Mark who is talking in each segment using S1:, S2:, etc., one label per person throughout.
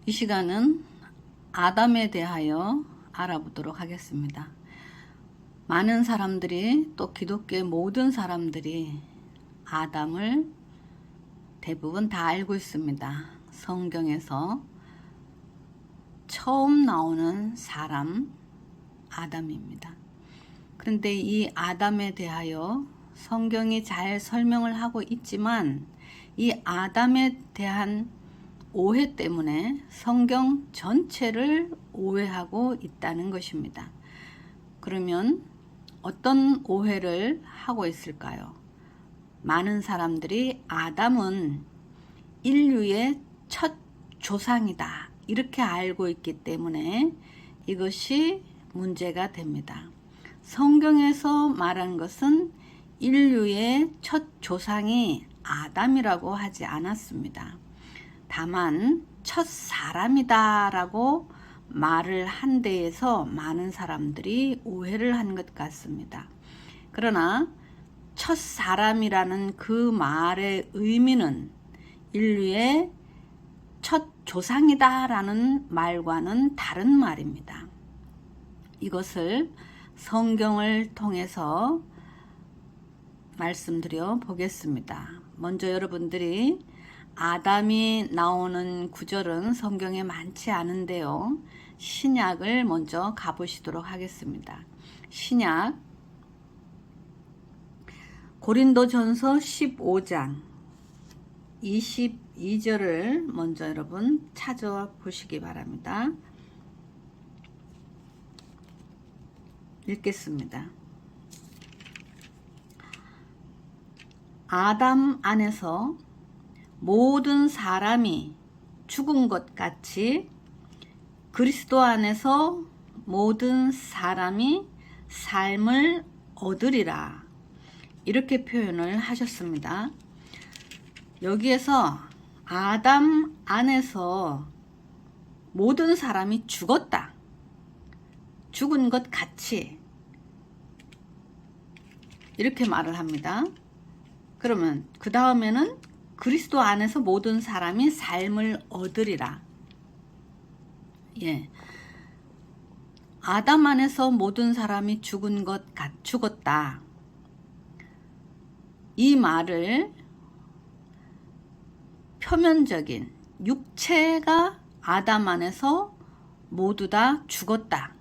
S1: 이 시간은 아담에 대하여 알아보도록 하겠습니다. 많은 사람들이, 또 기독교의 모든 사람들이 아담을 대부분 다 알고 있습니다. 성경에서 처음 나오는 사람 아담입니다. 그런데 이 아담에 대하여 성경이 잘 설명을 하고 있지만 이 아담에 대한 오해 때문에 성경 전체를 오해하고 있다는 것입니다. 그러면 어떤 오해를 하고 있을까요? 많은 사람들이 아담은 인류의 첫 조상이다 이렇게 알고 있기 때문에 이것이 문제가 됩니다. 성경에서 말한 것은 인류의 첫 조상이 아담이라고 하지 않았습니다. 다만 첫 사람이다 라고 말을 한 데에서 많은 사람들이 오해를 한 것 같습니다. 그러나 첫 사람이라는 그 말의 의미는 인류의 첫 조상이다 라는 말과는 다른 말입니다. 이것을 성경을 통해서 말씀드려 보겠습니다. 먼저 여러분들이 아담이 나오는 구절은 성경에 많지 않은데요. 신약을 먼저 가보시도록 하겠습니다. 신약 고린도전서 15장 22절을 먼저 여러분 찾아보시기 바랍니다. 읽겠습니다. 아담 안에서 모든 사람이 죽은 것 같이 그리스도 안에서 모든 사람이 삶을 얻으리라. 이렇게 표현을 하셨습니다. 여기에서 아담 안에서 모든 사람이 죽었다. 죽은 것 같이 이렇게 말을 합니다. 그러면 그 다음에는 그리스도 안에서 모든 사람이 삶을 얻으리라. 예. 아담 안에서 모든 사람이 죽었다. 이 말을 표면적인 육체가 아담 안에서 모두 다 죽었다.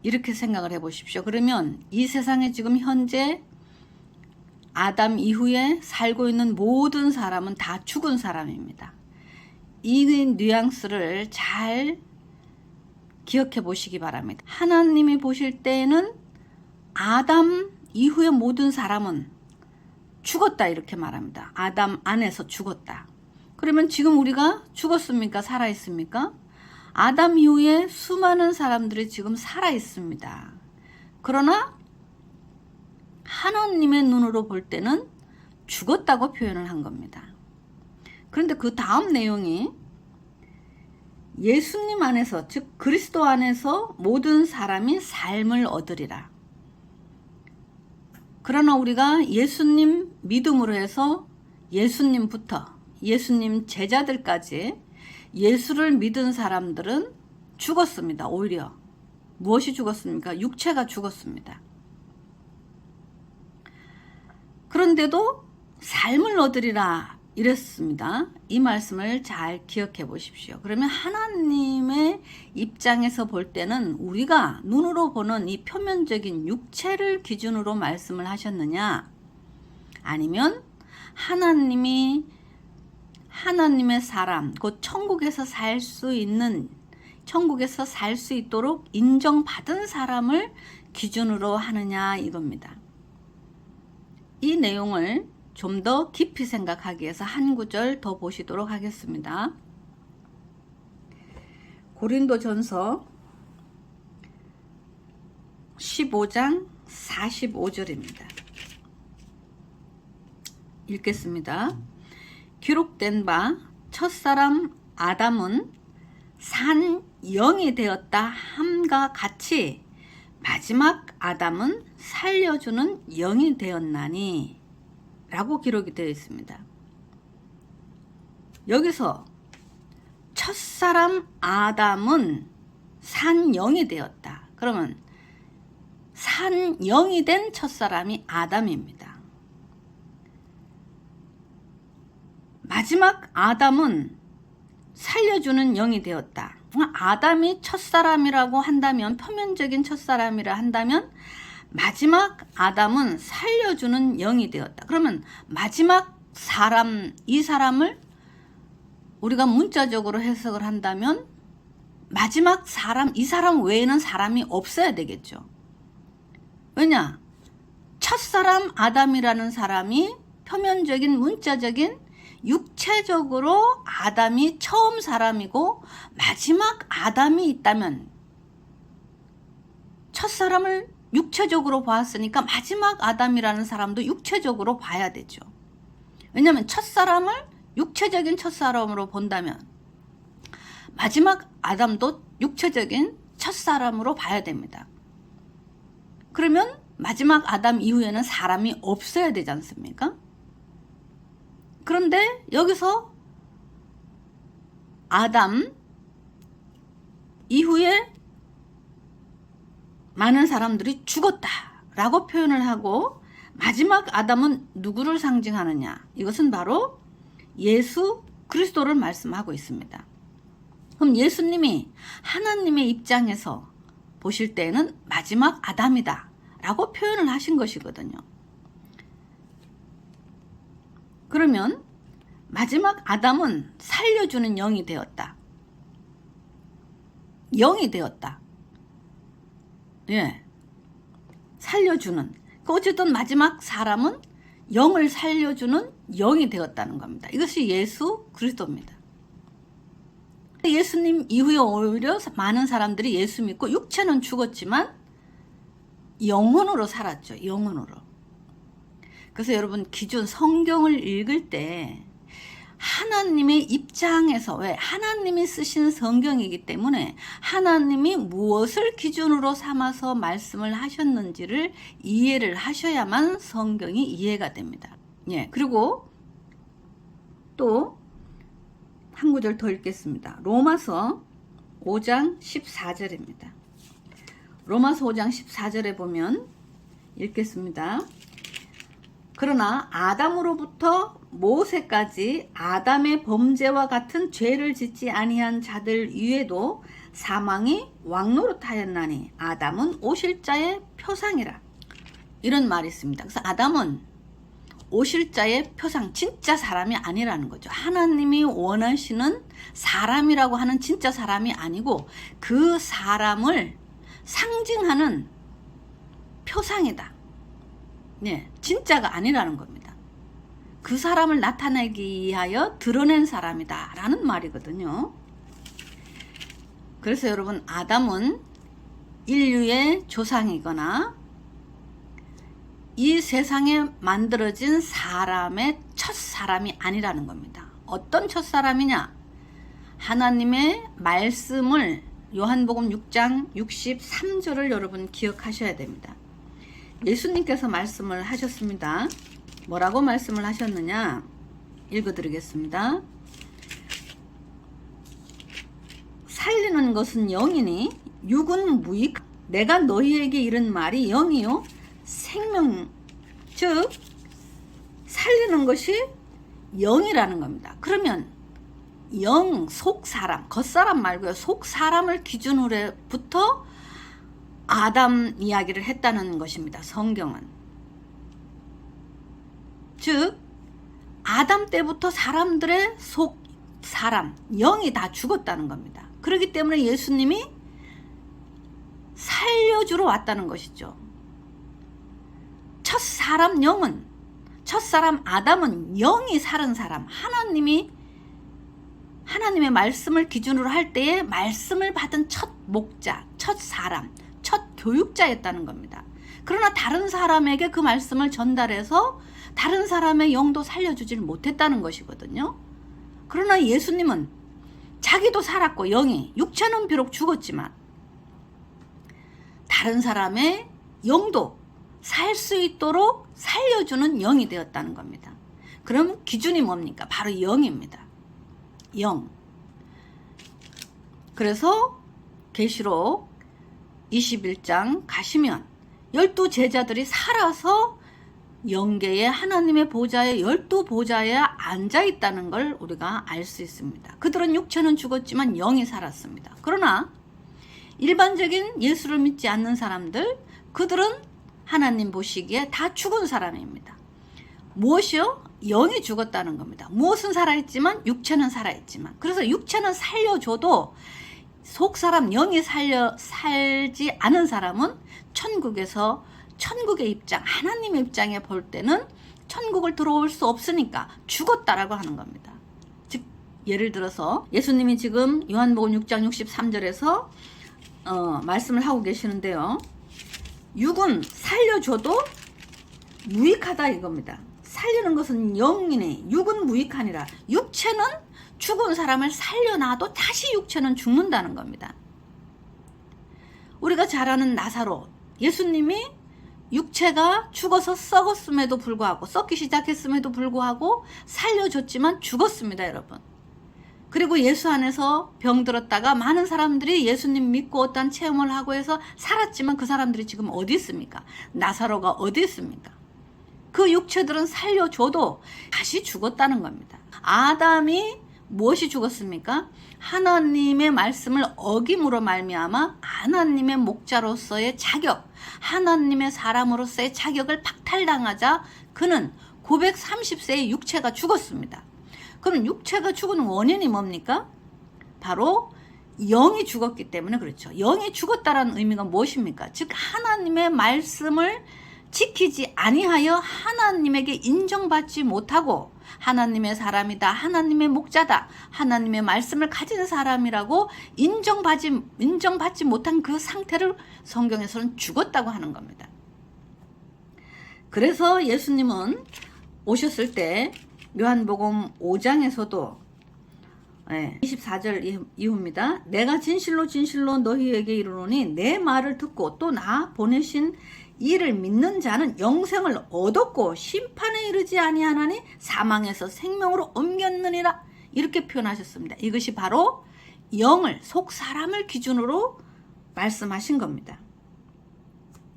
S1: 이렇게 생각을 해 보십시오. 그러면 이 세상에 지금 현재 아담 이후에 살고 있는 모든 사람은 다 죽은 사람입니다. 이 뉘앙스를 잘 기억해 보시기 바랍니다. 하나님이 보실 때에는 아담 이후의 모든 사람은 죽었다 이렇게 말합니다. 아담 안에서 죽었다. 그러면 지금 우리가 죽었습니까? 살아 있습니까? 아담 이후에 수많은 사람들이 지금 살아 있습니다. 그러나 하나님의 눈으로 볼 때는 죽었다고 표현을 한 겁니다. 그런데 그 다음 내용이 예수님 안에서, 즉 그리스도 안에서 모든 사람이 삶을 얻으리라. 그러나 우리가 예수님 믿음으로 해서 예수님부터 예수님 제자들까지 예수를 믿은 사람들은 죽었습니다. 오히려 무엇이 죽었습니까? 육체가 죽었습니다. 그런데도 삶을 얻으리라 이랬습니다. 이 말씀을 잘 기억해 보십시오. 그러면 하나님의 입장에서 볼 때는 우리가 눈으로 보는 이 표면적인 육체를 기준으로 말씀을 하셨느냐? 아니면 하나님의 사람, 곧 천국에서 살 수 있도록 인정받은 사람을 기준으로 하느냐 이겁니다. 이 내용을 좀 더 깊이 생각하기 위해서 한 구절 더 보시도록 하겠습니다. 고린도전서 15장 45절입니다. 읽겠습니다. 기록된 바 첫사람 아담은 산 영이 되었다 함과 같이 마지막 아담은 살려주는 영이 되었나니 라고 기록이 되어 있습니다. 여기서 첫사람 아담은 산 영이 되었다. 그러면 산 영이 된 첫사람이 아담입니다. 마지막 아담은 살려주는 영이 되었다. 아담이 첫사람이라고 한다면, 표면적인 첫사람이라 한다면 마지막 아담은 살려주는 영이 되었다. 그러면 마지막 사람, 이 사람을 우리가 문자적으로 해석을 한다면 마지막 사람, 이 사람 외에는 사람이 없어야 되겠죠. 왜냐? 첫사람 아담이라는 사람이 표면적인 문자적인 육체적으로 아담이 처음 사람이고 마지막 아담이 있다면, 첫사람을 육체적으로 보았으니까 마지막 아담이라는 사람도 육체적으로 봐야 되죠. 왜냐하면 첫사람을 육체적인 첫사람으로 본다면 마지막 아담도 육체적인 첫사람으로 봐야 됩니다. 그러면 마지막 아담 이후에는 사람이 없어야 되지 않습니까? 그런데 여기서 아담 이후에 많은 사람들이 죽었다라고 표현을 하고, 마지막 아담은 누구를 상징하느냐? 이것은 바로 예수 그리스도를 말씀하고 있습니다. 그럼 예수님이 하나님의 입장에서 보실 때에는 마지막 아담이다 라고 표현을 하신 것이거든요. 그러면 마지막 아담은 살려주는 영이 되었다. 영이 되었다. 예, 살려주는. 어쨌든 마지막 사람은 영을 살려주는 영이 되었다는 겁니다. 이것이 예수 그리스도입니다. 예수님 이후에 오히려 많은 사람들이 예수 믿고 육체는 죽었지만 영혼으로 살았죠. 영혼으로. 그래서 여러분, 기존 성경을 읽을 때 하나님의 입장에서, 왜? 하나님이 쓰신 성경이기 때문에 하나님이 무엇을 기준으로 삼아서 말씀을 하셨는지를 이해를 하셔야만 성경이 이해가 됩니다. 예, 그리고 또 한 구절 더 읽겠습니다. 로마서 5장 14절입니다. 로마서 5장 14절에 보면 읽겠습니다. 그러나 아담으로부터 모세까지 아담의 범죄와 같은 죄를 짓지 아니한 자들 위에도 사망이 왕노릇하였나니 아담은 오실 자의 표상이라. 이런 말이 있습니다. 그래서 아담은 오실 자의 표상, 진짜 사람이 아니라는 거죠. 하나님이 원하시는 사람이라고 하는 진짜 사람이 아니고 그 사람을 상징하는 표상이다. 네, 진짜가 아니라는 겁니다. 그 사람을 나타내기 위하여 드러낸 사람이다 라는 말이거든요. 그래서 여러분, 아담은 인류의 조상이거나 이 세상에 만들어진 사람의 첫 사람이 아니라는 겁니다. 어떤 첫 사람이냐? 하나님의 말씀을, 요한복음 6장 63절을 여러분 기억하셔야 됩니다. 예수님께서 말씀을 하셨습니다. 뭐라고 말씀을 하셨느냐? 읽어드리겠습니다. 살리는 것은 영이니 육은 무익. 내가 너희에게 이른 말이 영이요 생명, 즉 살리는 것이 영이라는 겁니다. 그러면 영, 속사람, 겉사람 말고요, 속사람을 기준으로부터 아담 이야기를 했다는 것입니다. 성경은. 즉 아담 때부터 사람들의 속사람, 영이 다 죽었다는 겁니다. 그렇기 때문에 예수님이 살려주러 왔다는 것이죠. 첫사람 영은, 첫사람 아담은 영이 살은 사람, 하나님의 말씀을 기준으로 할 때에 말씀을 받은 첫 목자, 첫 사람, 첫 교육자였다는 겁니다. 그러나 다른 사람에게 그 말씀을 전달해서 다른 사람의 영도 살려주질 못했다는 것이거든요. 그러나 예수님은 자기도 살았고 영이, 육체는 비록 죽었지만 다른 사람의 영도 살 수 있도록 살려주는 영이 되었다는 겁니다. 그럼 기준이 뭡니까? 바로 영입니다. 영. 그래서 계시록 21장 가시면 12제자들이 살아서 영계에 하나님의 보좌에 12보좌에 앉아 있다는 걸 우리가 알 수 있습니다. 그들은 육체는 죽었지만 영이 살았습니다. 그러나 일반적인 예수를 믿지 않는 사람들, 그들은 하나님 보시기에 다 죽은 사람입니다. 무엇이요? 영이 죽었다는 겁니다. 무엇은 살아있지만 육체는 살아있지만, 그래서 육체는 살려줘도 속사람 영이 살지 않은 사람은 천국에서 천국의 입장, 하나님의 입장에 볼 때는 천국을 들어올 수 없으니까 죽었다라고 하는 겁니다. 즉 예를 들어서 예수님이 지금 요한복음 6장 63절에서 말씀을 하고 계시는데요. 육은 살려줘도 무익하다 이겁니다. 살리는 것은 영이네, 육은 무익하니라. 육체는 죽은 사람을 살려놔도 다시 육체는 죽는다는 겁니다. 우리가 잘 아는 나사로, 예수님이 육체가 죽어서 썩었음에도 불구하고, 썩기 시작했음에도 불구하고 살려줬지만 죽었습니다, 여러분. 그리고 예수 안에서 병들었다가 많은 사람들이 예수님 믿고 어떤 체험을 하고 해서 살았지만 그 사람들이 지금 어디 있습니까? 나사로가 어디 있습니까? 그 육체들은 살려줘도 다시 죽었다는 겁니다. 아담이 무엇이 죽었습니까? 하나님의 말씀을 어김으로 말미암아 하나님의 목자로서의 자격, 하나님의 사람으로서의 자격을 박탈당하자 그는 930세의 육체가 죽었습니다. 그럼 육체가 죽은 원인이 뭡니까? 바로 영이 죽었기 때문에 그렇죠. 영이 죽었다라는 의미가 무엇입니까? 즉 하나님의 말씀을 지키지 아니하여 하나님에게 인정받지 못하고 하나님의 사람이다, 하나님의 목자다, 하나님의 말씀을 가진 사람이라고 인정받지 못한 그 상태를 성경에서는 죽었다고 하는 겁니다. 그래서 예수님은 오셨을 때 요한복음 5장에서도 24절 이후입니다. 내가 진실로 진실로 너희에게 이르노니 내 말을 듣고 또 나 보내신 이를 믿는 자는 영생을 얻었고 심판에 이르지 아니하나니 사망에서 생명으로 옮겼느니라, 이렇게 표현하셨습니다. 이것이 바로 영을, 속 사람을 기준으로 말씀하신 겁니다.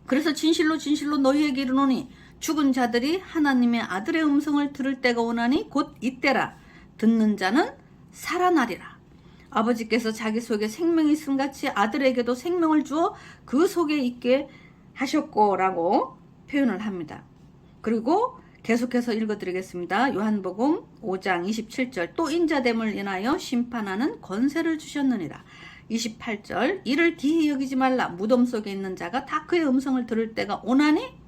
S1: 그래서 진실로 진실로 너희에게 이르노니 죽은 자들이 하나님의 아들의 음성을 들을 때가 오나니 곧 이때라. 듣는 자는 살아나리라. 아버지께서 자기 속에 생명이 있음 같이 아들에게도 생명을 주어 그 속에 있게 하셨고 라고 표현을 합니다. 그리고 계속해서 읽어드리겠습니다. 요한복음 5장 27절 또 인자됨을 인하여 심판하는 권세를 주셨느니라. 28절 이를 기히 여기지 말라. 무덤 속에 있는 자가 다 그의 음성을 들을 때가 오나니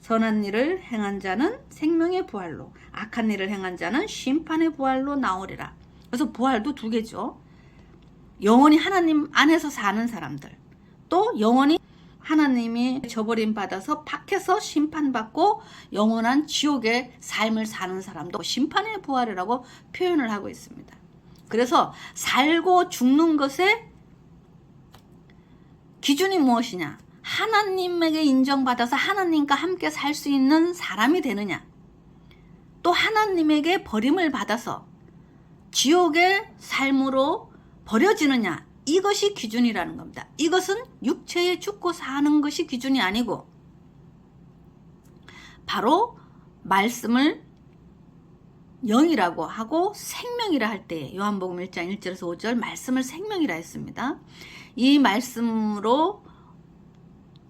S1: 선한 일을 행한 자는 생명의 부활로, 악한 일을 행한 자는 심판의 부활로 나오리라. 그래서 부활도 두 개죠. 영원히 하나님 안에서 사는 사람들, 또 영원히 하나님이 저버림 받아서 밖에서 심판받고 영원한 지옥의 삶을 사는 사람도 심판의 부활이라고 표현을 하고 있습니다. 그래서 살고 죽는 것의 기준이 무엇이냐? 하나님에게 인정받아서 하나님과 함께 살 수 있는 사람이 되느냐, 또 하나님에게 버림을 받아서 지옥의 삶으로 버려지느냐, 이것이 기준이라는 겁니다. 이것은 육체에 죽고 사는 것이 기준이 아니고 바로 말씀을 영이라고 하고 생명이라 할 때 요한복음 1장 1절에서 5절 말씀을 생명이라 했습니다. 이 말씀으로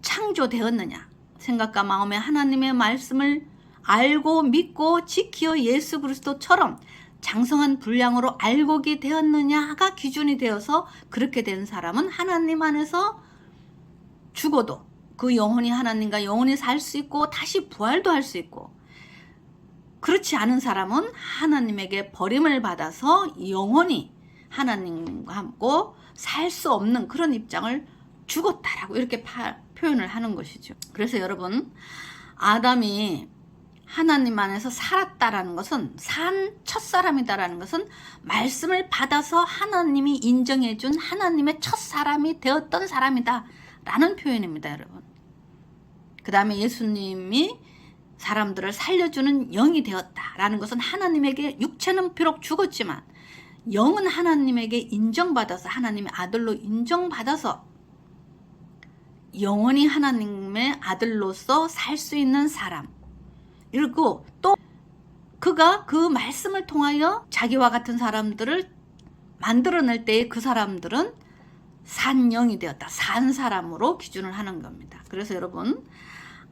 S1: 창조되었느냐, 생각과 마음에 하나님의 말씀을 알고 믿고 지키어 예수 그리스도처럼 장성한 분량으로 알고기 되었느냐가 기준이 되어서 그렇게 된 사람은 하나님 안에서 죽어도 그 영혼이 하나님과 영혼이 살 수 있고 다시 부활도 할 수 있고, 그렇지 않은 사람은 하나님에게 버림을 받아서 영원히 하나님과 함께 살 수 없는 그런 입장을 죽었다라고 이렇게 표현을 하는 것이죠. 그래서 여러분, 아담이 하나님 안에서 살았다라는 것은, 산 첫사람이다라는 것은 말씀을 받아서 하나님이 인정해준 하나님의 첫사람이 되었던 사람이다 라는 표현입니다, 여러분. 그 다음에 예수님이 사람들을 살려주는 영이 되었다라는 것은 하나님에게 육체는 비록 죽었지만 영은 하나님에게 인정받아서 하나님의 아들로 인정받아서 영원히 하나님의 아들로서 살 수 있는 사람. 그리고 또 그가 그 말씀을 통하여 자기와 같은 사람들을 만들어낼 때에 그 사람들은 산 영이 되었다. 산 사람으로 기준을 하는 겁니다. 그래서 여러분,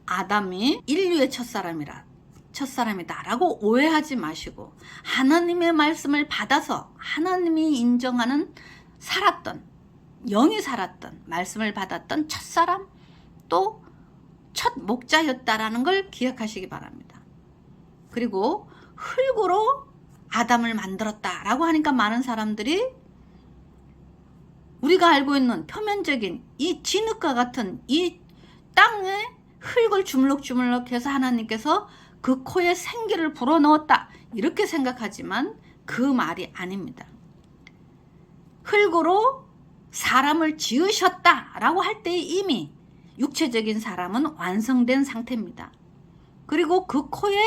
S1: 아담이 인류의 첫사람이다 라고 오해하지 마시고, 하나님의 말씀을 받아서 하나님이 인정하는 살았던, 영이 살았던, 말씀을 받았던 첫사람, 또 첫 목자였다라는 걸 기억하시기 바랍니다. 그리고 흙으로 아담을 만들었다라고 하니까 많은 사람들이 우리가 알고 있는 표면적인 이 진흙과 같은 이 땅에 흙을 주물럭주물럭 해서 하나님께서 그 코에 생기를 불어넣었다 이렇게 생각하지만 그 말이 아닙니다. 흙으로 사람을 지으셨다라고 할 때 이미 육체적인 사람은 완성된 상태입니다. 그리고 그 코에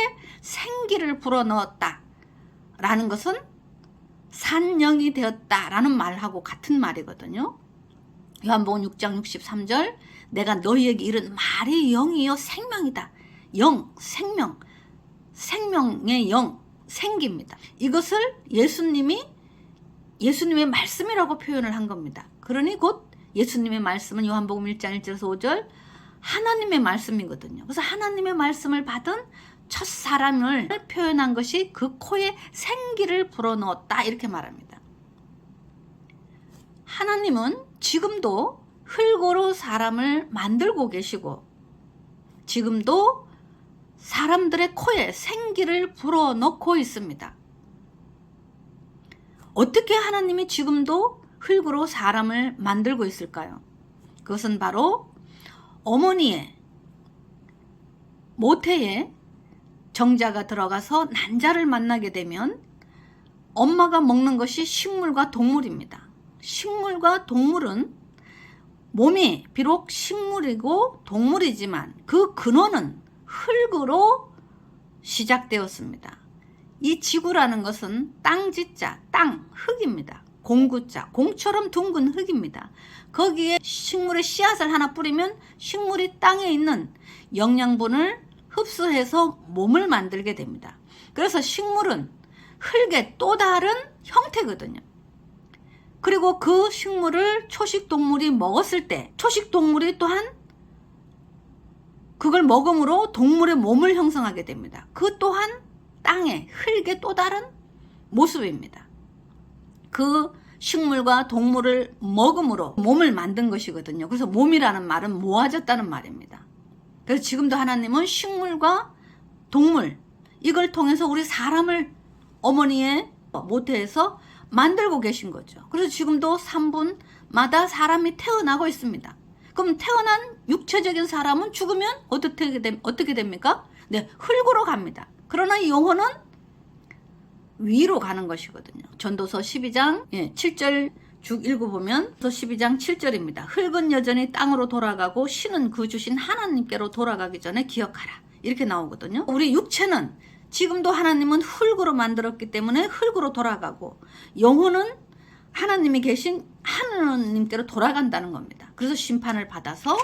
S1: 생기를 불어넣었다라는 것은 산영이 되었다라는 말하고 같은 말이거든요. 요한복음 6장 63절, 내가 너희에게 이른 말이 영이요 생명이다. 영, 생명, 생명의 영, 생기입니다. 이것을 예수님의 말씀이라고 표현을 한 겁니다. 그러니 곧 예수님의 말씀은 요한복음 1장 1절에서 5절 하나님의 말씀이거든요. 그래서 하나님의 말씀을 받은 첫 사람을 표현한 것이 그 코에 생기를 불어넣었다 이렇게 말합니다. 하나님은 지금도 흙으로 사람을 만들고 계시고 지금도 사람들의 코에 생기를 불어넣고 있습니다. 어떻게 하나님이 지금도 흙으로 사람을 만들고 있을까요? 그것은 바로 어머니의 모태에 정자가 들어가서 난자를 만나게 되면 엄마가 먹는 것이 식물과 동물입니다. 식물과 동물은 몸이 비록 식물이고 동물이지만 그 근원은 흙으로 시작되었습니다. 이 지구라는 것은 땅지자, 땅, 흙입니다. 공구자, 공처럼 둥근 흙입니다. 거기에 식물의 씨앗을 하나 뿌리면 식물이 땅에 있는 영양분을 흡수해서 몸을 만들게 됩니다. 그래서 식물은 흙의 또 다른 형태거든요. 그리고 그 식물을 초식동물이 먹었을 때 초식동물이 또한 그걸 먹음으로 동물의 몸을 형성하게 됩니다. 그 또한 땅의 흙의 또 다른 모습입니다. 그 식물과 동물을 먹음으로 몸을 만든 것이거든요. 그래서 몸이라는 말은 모아졌다는 말입니다. 그래서 지금도 하나님은 식물과 동물 이걸 통해서 우리 사람을 어머니의 모태에서 만들고 계신 거죠. 그래서 지금도 3분마다 사람이 태어나고 있습니다. 그럼 태어난 육체적인 사람은 죽으면 어떻게 됩니까? 네, 흙으로 갑니다. 그러나 이 영혼은 위로 가는 것이거든요. 전도서 12장 7절 쭉 읽어보면 12장 7절입니다. 흙은 여전히 땅으로 돌아가고 신은 그 주신 하나님께로 돌아가기 전에 기억하라. 이렇게 나오거든요. 우리 육체는 지금도 하나님은 흙으로 만들었기 때문에 흙으로 돌아가고 영혼은 하나님이 계신 하나님께로 돌아간다는 겁니다. 그래서 심판을 받아서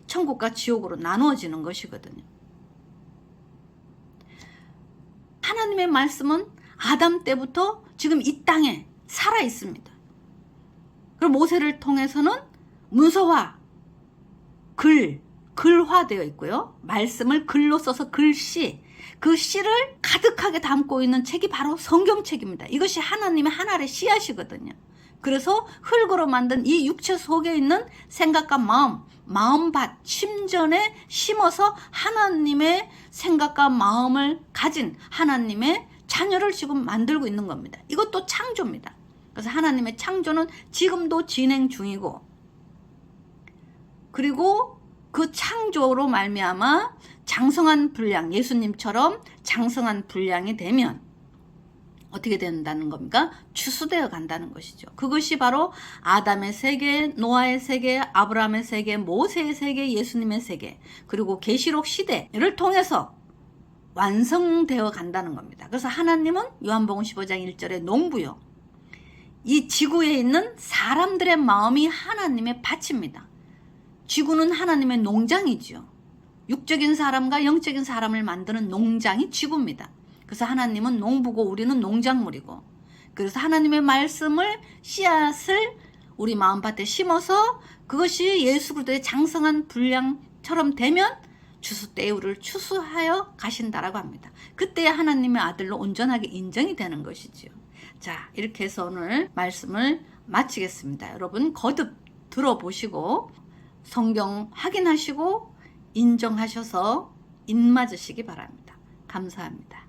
S1: 천국과 지옥으로 나누어지는 것이거든요. 하나님의 말씀은 아담 때부터 지금 이 땅에 살아 있습니다. 그리고 모세를 통해서는 문서화, 글화되어 있고요. 말씀을 글로 써서 글씨, 그 씨를 가득하게 담고 있는 책이 바로 성경책입니다. 이것이 하나님의 하나의 씨앗이거든요. 그래서 흙으로 만든 이 육체 속에 있는 생각과 마음밭, 심전에 심어서 하나님의 생각과 마음을 가진 하나님의 자녀를 지금 만들고 있는 겁니다. 이것도 창조입니다. 그래서 하나님의 창조는 지금도 진행 중이고 그리고 그 창조로 말미암아 장성한 분량, 예수님처럼 장성한 분량이 되면 어떻게 된다는 겁니까? 추수되어 간다는 것이죠. 그것이 바로 아담의 세계, 노아의 세계, 아브라함의 세계, 모세의 세계, 예수님의 세계, 그리고 계시록 시대를 통해서 완성되어 간다는 겁니다. 그래서 하나님은 요한복음 15장 1절에 농부요, 이 지구에 있는 사람들의 마음이 하나님의 밭입니다. 지구는 하나님의 농장이지요. 육적인 사람과 영적인 사람을 만드는 농장이 지구입니다. 그래서 하나님은 농부고 우리는 농작물이고, 그래서 하나님의 말씀을 씨앗을 우리 마음밭에 심어서 그것이 예수 그리스도의 장성한 분량처럼 되면 추수때우를 추수하여 가신다라고 합니다. 그때 하나님의 아들로 온전하게 인정이 되는 것이지요. 자, 이렇게 해서 오늘 말씀을 마치겠습니다. 여러분 거듭 들어보시고 성경 확인하시고 인정하셔서 입맞으시기 바랍니다. 감사합니다.